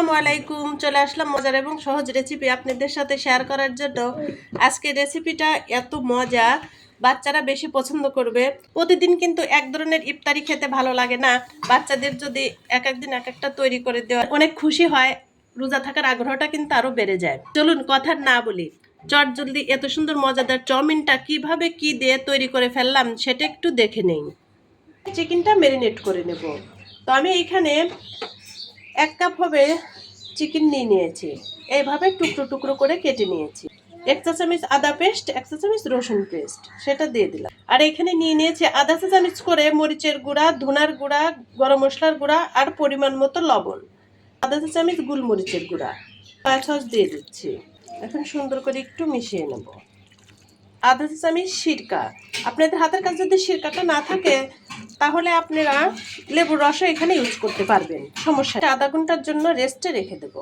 আসসালামু আলাইকুম। চলে আসলাম মজার এবং সহজ রেসিপি আপনাদের সাথে শেয়ার করার জন্য। আজকের রেসিপিটা এত মজা, বাচ্চারা বেশি পছন্দ করবে। প্রতিদিন কিন্তু এক ধরনের ইফতারি খেতে ভালো লাগে না। বাচ্চাদের যদি এক একদিন এক একটা তৈরি করে দেওয়া অনেক খুশি হয়, রোজা থাকার আগ্রহটা কিন্তু আরো বেড়ে যায়। চলুন কথা না বলি, চট জলদি এত সুন্দর মজাদার চাউমিনটা কিভাবে কি দিয়ে তৈরি করে ফেললাম সেটা একটু দেখে নেই। চিকেনটা ম্যারিনেট করে নেব। তো আমি এখানে 1 কাপ হবে চিকেন নিয়েছি। এইভাবে টুকরো টুকরো করে কেটে নিয়েছি। 1 চা চামচ আদা পেস্ট, 1 চা চামচ রসুন পেস্ট, সেটা দিয়ে দিলাম। আর এখানে নিয়েছি আধা চা চামচ করে মরিচের গুঁড়া, ধনার গুঁড়া, গরম মশলার গুঁড়া আর পরিমাণ মতো লবণ, আধা চা চামচ গোলমরিচের গুঁড়া, সয়া সস দিয়ে দিচ্ছি। এখন সুন্দর করে একটু মিশিয়ে নেব। আধা চা চামচ সিরকা। আপনাদের হাতের কাছে যদি সিরকাটা না থাকে তাহলে আপনারা লেবুর রসও এখানে ইউজ করতে পারবেন, সমস্যা। আধা ঘন্টার জন্য রেস্টে রেখে দেব।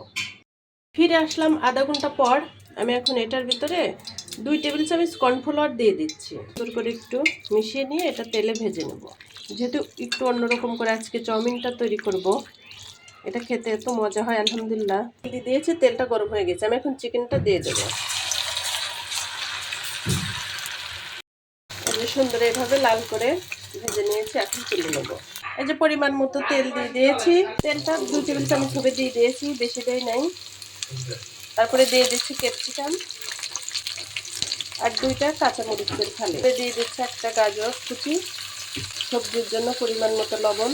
ফিরে আসলাম আধা ঘন্টা পর। আমি এখন এটার ভিতরে 2 টেবিল চামচ কর্নফ্লাওয়ার দিয়ে দিচ্ছি। সুন্দর করে একটু মিশিয়ে নিয়ে এটা তেলে ভেজে নেব। যেহেতু একটু অন্যরকম করে আজকে চাউমিনটা তৈরি করব, এটা খেতে এত মজা হয় আলহামদুলিল্লাহ। দিয়ে দিয়েছি, তেলটা গরম হয়ে গেছে। আমি এখন চিকেনটা দিয়ে দেবো। সুন্দর এভাবে লাল করে ভেজে নিয়েছি, এখন তুলে নেবো। এই যে পরিমাণ মতো তেল দিয়ে দিয়েছি। তেলটা 2 টেবিল চামচ হবে দিয়ে দিয়েছি, বেশি দেয় নাই। তারপরে দিয়ে দিচ্ছি ক্যাপসিকাম আর 2টা কাঁচামরিচের ফালি। দিয়ে দিচ্ছি 1টা গাজর কুচি, সবজির জন্য পরিমাণ মতো লবণ।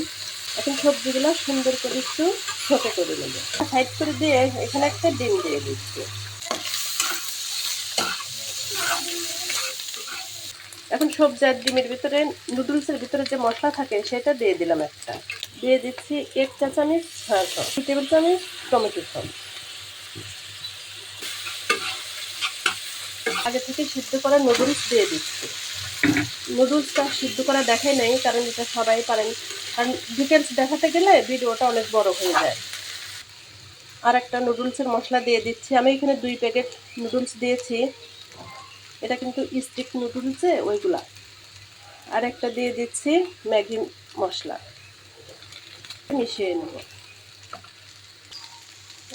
এখন সবজিগুলো সুন্দর করে একটু ছোটো করে নেব। সাইড করে দিয়ে এখানে একটা ডিম দিয়ে দিচ্ছি। এখন সবজি আর ডিমের ভিতরে নুডলসের ভিতরে যে মশলা থাকে সেটা দিয়ে দিলাম একটা। দিয়ে দিচ্ছি 1 চা চামচ সয়া সস, 2 টেবিল চামচ টমেটো সস। আগে থেকে সিদ্ধ করা নুডলস দিয়ে দিচ্ছি। নুডলসটা সিদ্ধ করা দেখাই নাই, কারণ এটা সবাই পারেন, কারণ ডিটেলস দেখাতে গেলে ভিডিওটা অনেক বড় হয়ে যায়। আর একটা নুডলসের মশলা দিয়ে দিচ্ছি। আমি এখানে 2 প্যাকেট নুডলস দিয়েছি, এটা কিন্তু স্টিক নুডলসে ওইগুলা। আর একটা দিয়ে দিচ্ছি ম্যাগি মশলা, মিশিয়ে নেব।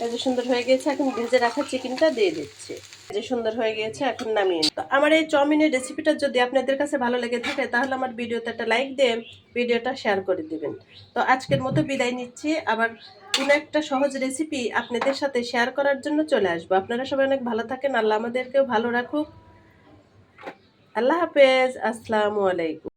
এই যে সুন্দর হয়ে গেছে। এখন ভেজে রাখা চিকেনটা দিয়ে দিচ্ছি। যে সুন্দর হয়ে গিয়েছে, এখন নামিয়ে নিই। আমার এই চাউমিনের রেসিপিটা যদি আপনাদের কাছে ভালো লেগে থাকে তাহলে আমার ভিডিওতে একটা লাইক দিয়ে ভিডিওটা শেয়ার করে দিবেন। তো আজকের মতো বিদায় নিচ্ছি। আবার কোনো একটা সহজ রেসিপি আপনাদের সাথে শেয়ার করার জন্য চলে আসবো। আপনারা সবাই অনেক ভালো থাকেন, আল্লাহ আমাদেরকেও ভালো রাখুক। আল্লাহ হাফেজ, আসসালামু আলাইকুম।